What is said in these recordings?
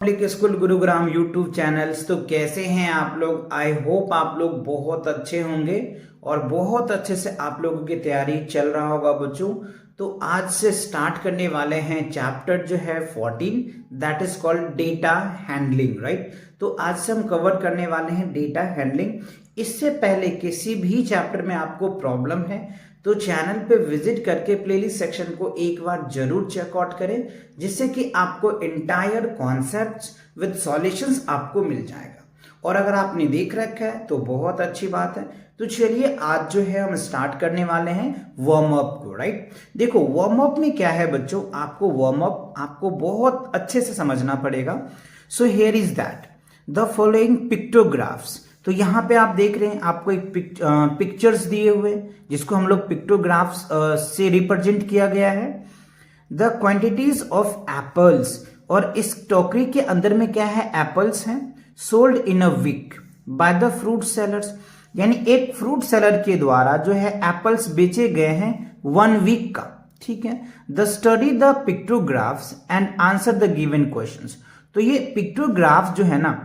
Public school Gurugram YouTube channels. तो कैसे हैं आप लोग? आई होप आप लोग बहुत अच्छे होंगे और बहुत अच्छे से आप लोगों की तैयारी चल रहा होगा बच्चों। तो आज से स्टार्ट करने वाले हैं चैप्टर जो है 14, that is called data handling, right. तो आज से हम कवर करने वाले हैं डेटा हैंडलिंग। इससे पहले किसी भी चैप्टर में आपको प्रॉब्लम है तो चैनल पे विजिट करके प्लेलिस्ट सेक्शन को एक बार जरूर चेकआउट करें, जिससे कि आपको एंटायर कॉन्सेप्ट्स विद सॉल्यूशंस आपको मिल जाएगा। और अगर आपने देख रखा है तो बहुत अच्छी बात है। तो चलिए आज जो है हम स्टार्ट करने वाले हैं वार्म अप को, राइट। देखो वार्म अप में क्या है बच्चों, आपको वार्म अप आपको बहुत अच्छे से समझना पड़ेगा। So here is that the following pictographs. तो यहाँ पे आप देख रहे हैं आपको एक पिक्चर्स दिए हुए जिसको हम लोग पिक्टोग्राफ्स से रिप्रेजेंट किया गया है। द क्वांटिटीज ऑफ एप्पल्स, और इस टोकरी के अंदर में क्या है, एप्पल्स हैं, sold in a week by the fruit sellers, यानी एक फ्रूट सेलर के द्वारा जो है एप्पल्स बेचे गए हैं 1 वीक का, ठीक है। The study the pictographs and answer the given questions. तो ये पिक्टोग्राफ जो है ना,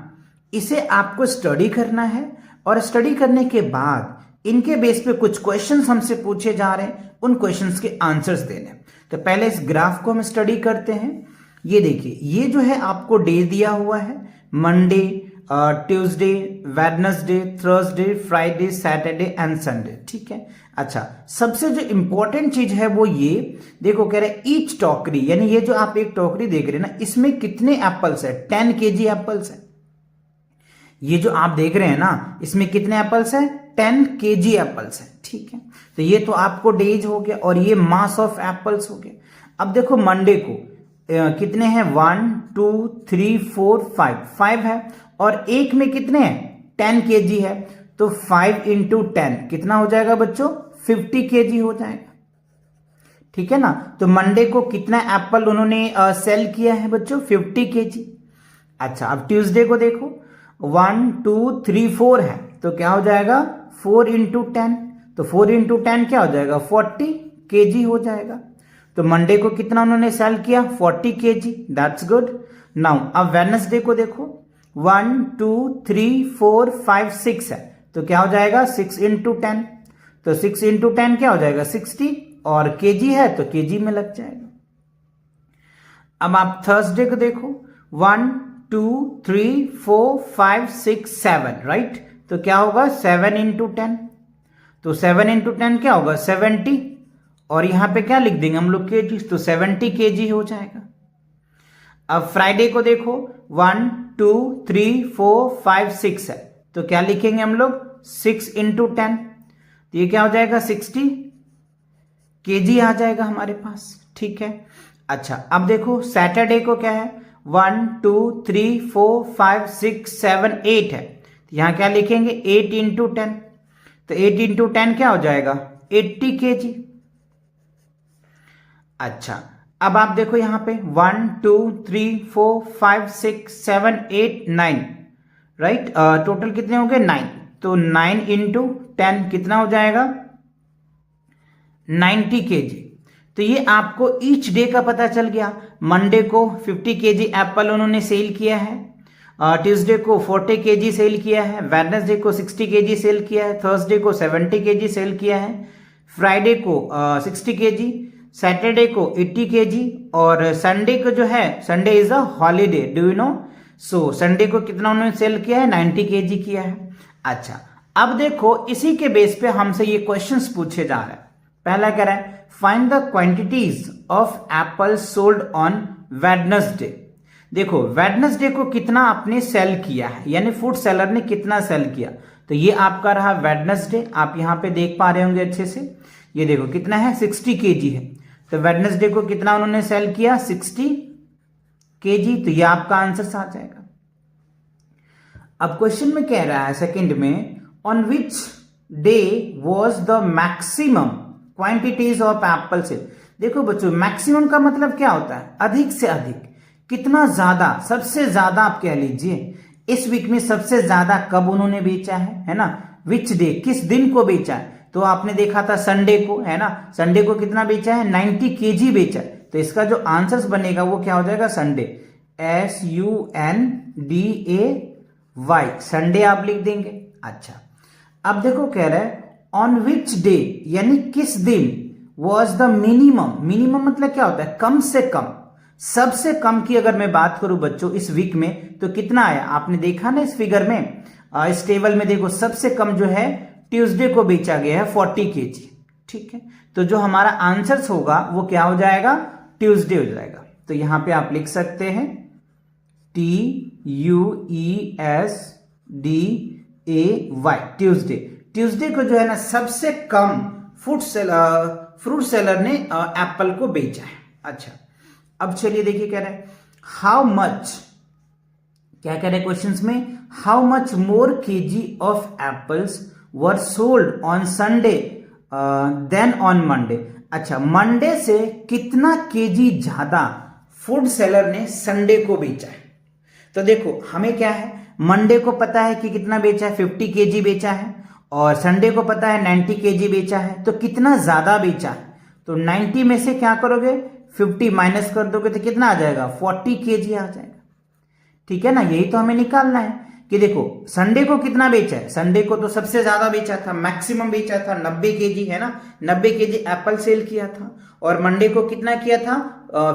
इसे आपको स्टडी करना है और स्टडी करने के बाद इनके बेस पे कुछ क्वेश्चंस हमसे पूछे जा रहे हैं, उन क्वेश्चंस के आंसर्स देने। तो पहले इस ग्राफ को हम स्टडी करते हैं। ये देखिए, ये जो है आपको डे दिया हुआ है, Monday, Tuesday, Wednesday, Thursday, Friday, Saturday and Sunday, ठीक है। अच्छा, सबसे जो इंपॉर्टेंट चीज है वो ये देखो, कह रहे ईच टोकरी, यानी ये जो आप एक टोकरी देख रहे हैं ना, इसमें कितने एप्पल्स है, 10 केजी एप्पल्स है। ये जो आप देख रहे हैं ना, इसमें कितने एप्पल्स है, 10 केजी एप्पल्स है, ठीक है। तो ये तो आपको डेज हो गया और ये मास ऑफ एप्पल्स हो गया। अब देखो मंडे को कितने हैं, 1 2 3 4 5 है, और एक में कितने हैं, 10 केजी है। तो 5 इंटू 10 कितना हो जाएगा बच्चों, 50 केजी हो जाएगा, ठीक है ना। तो मंडे को कितना एप्पल उन्होंने सेल किया है बच्चों, 50 केजी। अच्छा, अब ट्यूसडे को देखो, 1 2 3 4 है, तो क्या हो जाएगा, 4 इंटू 10, तो 4 इंटू 10 क्या हो जाएगा, 40 केजी हो जाएगा। तो मंडे को कितना उन्होंने सेल किया, 40 केजी, दैट्स गुड। नाउ अब वेडनेसडे को देखो, 1 2 3 4 5 6 है, तो क्या हो जाएगा, 6 इंटू 10, तो 6 इंटू 10 क्या हो जाएगा, 60, और केजी है तो केजी में लग जाएगा। अब आप थर्सडे को देखो, 1 2 3 4 5 6 7, राइट। तो क्या होगा, 7 इंटू 10, तो 7 इंटू 10 क्या होगा, 70, और यहां पे क्या लिख देंगे हम लोग, केजी, तो 70 केजी हो जाएगा। अब फ्राइडे को देखो, 1 2 3 4 5 6 है, तो क्या लिखेंगे हम लोग, 6 इंटू 10, तो ये क्या हो जाएगा, 60 केजी आ जाएगा हमारे पास, ठीक है। अच्छा, अब देखो सैटरडे को क्या है, 1 2 3 4 5 6 7 8 है, तो यहां क्या लिखेंगे, 8 इंटू 10, तो 8 इंटू 10 क्या हो जाएगा, 80 केजी। अच्छा, अब आप देखो यहां पे 1 2 3 4 5 6 7 8 9, राइट। टोटल कितने हो गए, 9, तो 9 इंटू 10 कितना हो जाएगा, 90 केजी। तो ये आपको ईच डे का पता चल गया। मंडे को 50 केजी एप्पल उन्होंने सेल किया है, ट्यूसडे को 40 केजी सेल किया है, वेडनेसडे को 60 केजी सेल किया है, थर्सडे को 70 केजी सेल किया है, फ्राइडे को 60 केजी, सैटरडे को 80 केजी, और संडे को जो है, Sunday is a holiday, do you know. So Sunday को कितना उन्होंने सेल किया है, 90 केजी किया है। अच्छा, अब देखो इसी के बेस पे हमसे ये क्वेश्चंस पूछे जा रहे हैं। पहला कह रहा है, find the quantities of Apple sold on Wednesday. देखो वेडनेसडे को कितना आपने सेल किया है, यानी फूड सेलर ने कितना सेल किया। तो ये आपका रहा वेडनेसडे, आप यहां पे देख पा रहे होंगे अच्छे से। ये देखो कितना है, 60 केजी है, तो वेडनेसडे को कितना उन्होंने सेल किया, 60 केजी, तो ये आपका आंसर आ जाएगा। अब क्वेश्चन में कह रहा है सेकंड में, on which day was the maximum quantities of apple sale. देखो बच्चों, मैक्सिमम का मतलब क्या होता है, अधिक से अधिक, कितना ज्यादा, सबसे ज्यादा आप कह लीजिए। इस वीक में सबसे ज्यादा कब उन्होंने बेचा है ना, विच डे, किस दिन को बेचा है। तो आपने देखा था संडे को, है ना, संडे को कितना बेचा है, 90 केजी बेचा है। तो इसका जो आंसर बनेगा वो क्या हो जाएगा, संडे। SUNDAY, संडे आप लिख देंगे। अच्छा, अब देखो कह रहा है ऑन विच डे, यानी किस दिन, वॉज द मिनिमम, मिनिमम मतलब क्या होता है, कम से कम, सबसे कम की अगर मैं बात करूं बच्चों इस वीक में तो कितना आया, आपने देखा ना इस फिगर में, इस टेबल में देखो सबसे कम जो है ट्यूसडे को बेचा गया है 40 केजी। ठीक है, तो जो हमारा आंसर्स होगा वो क्या हो जाएगा, ट्यूसडे हो जाएगा। तो यहां पे आप लिख सकते हैं TUESDAY, ट्यूसडे। ट्यूसडे को जो है ना सबसे कम फ्रूट सेलर ने एप्पल को बेचा है। अच्छा, अब चलिए देखिए कह रहे हैं हाउ मच, क्या कह रहे हैं क्वेश्चंस में, how much more KG of apples were sold on Sunday than on Monday. अच्छा, मंडे से कितना केजी ज्यादा फूड सेलर ने संडे को बेचा है। तो देखो हमें क्या है, मंडे को पता है कि कितना बेचा है, 50 केजी बेचा है, और संडे को पता है 90 केजी बेचा है। तो कितना ज्यादा बेचा है, तो 90 में से क्या करोगे, 50 माइनस कर दोगे तो कितना आ जाएगा, 40 केजी आ जाएगा। ठीक है ना, यही तो हमें निकालना है कि देखो संडे को कितना बेचा है, संडे को तो सबसे ज्यादा बेचा था, मैक्सिमम बेचा था 90 केजी, है ना, 90 केजी एप्पल सेल किया था। और मंडे को कितना किया था,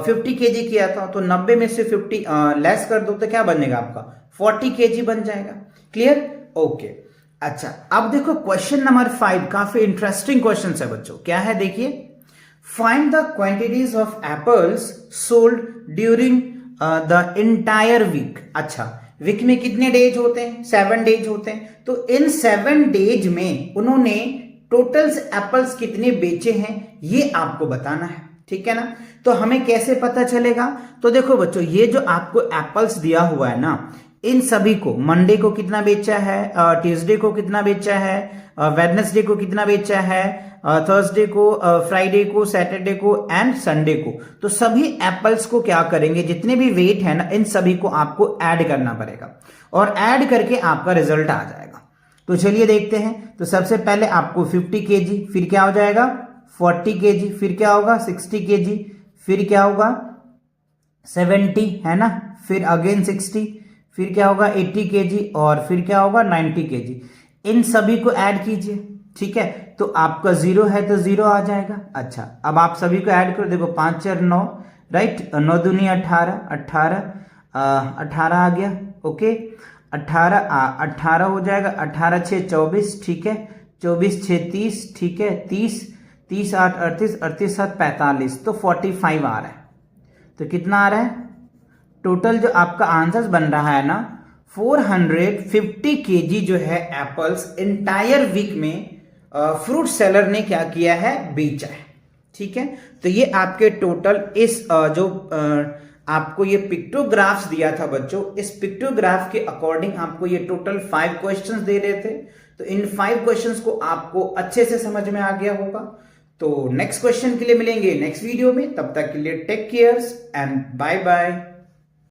50 केजी किया था। तो 90 में से 50 लेस कर दो तो क्या बनेगा आपका, 40 केजी बन जाएगा। Clear, okay. अच्छा, अब देखो क्वेश्चन नंबर 5 काफी इंटरेस्टिंग क्वेश्चन है बच्चों। क्या है देखिए, find the quantities of apples sold during the entire week. अच्छा, वीक में कितने डेज होते हैं, 7 डेज होते हैं। तो इन 7 डेज में उन्होंने टोटल्स एप्पल्स कितने बेचे हैं ये आपको बताना है। ठीक है ना, तो हमें कैसे पता चलेगा, तो देखो बच्चों ये जो आपको एप्पल्स दिया हुआ है ना, इन सभी को मंडे को कितना बेचा है, ट्यूसडे को कितना बेचा है, वेडनेसडे को कितना बेचा है, थर्सडे को, फ्राइडे को, सैटरडे को एंड संडे को। तो सभी एप्पल्स को क्या करेंगे, जितने भी वेट है ना, इन सभी को आपको ऐड करना पड़ेगा और ऐड करके आपका रिजल्ट आ जाएगा। तो चलिए देखते हैं। तो सबसे पहले आपको 50 केजी, फिर क्या हो जाएगा 40 केजी, फिर क्या होगा 60 केजी, फिर क्या होगा 70, है ना, फिर अगेन 60, फिर क्या होगा 80 केजी, और फिर क्या होगा 90 केजी। इन सभी को ऐड कीजिए। ठीक है, तो आपका 0 है तो 0 आ जाएगा। अच्छा, अब आप सभी को ऐड करो, देखो 5 4 9, राइट, 9 दूनी 18, 18 आ गया। ओके, 18 हो जाएगा, 18 6 24, ठीक है, 24 6 30, ठीक है, 30 8 38, 38 7 45, तो 45 आ रहा है। तो कितना आ रहा है, टोटल जो आपका आंसर बन रहा है ना 450 केजी जो है एप्पल्स इंटायर वीक में फ्रूट सेलर ने क्या किया है, बेचा है। ठीक है, तो ये आपके टोटल इस जो आपको ये पिक्टोग्राफ्स दिया था बच्चों, इस पिक्टोग्राफ के अकॉर्डिंग आपको ये टोटल 5 क्वेश्चंस दे रहे थे। तो इन 5 क्वेश्चंस को आपको अच्छे से समझ में आ गया होगा। तो नेक्स्ट क्वेश्चन के लिए मिलेंगे नेक्स्ट वीडियो में, तब तक के लिए take cares and bye bye.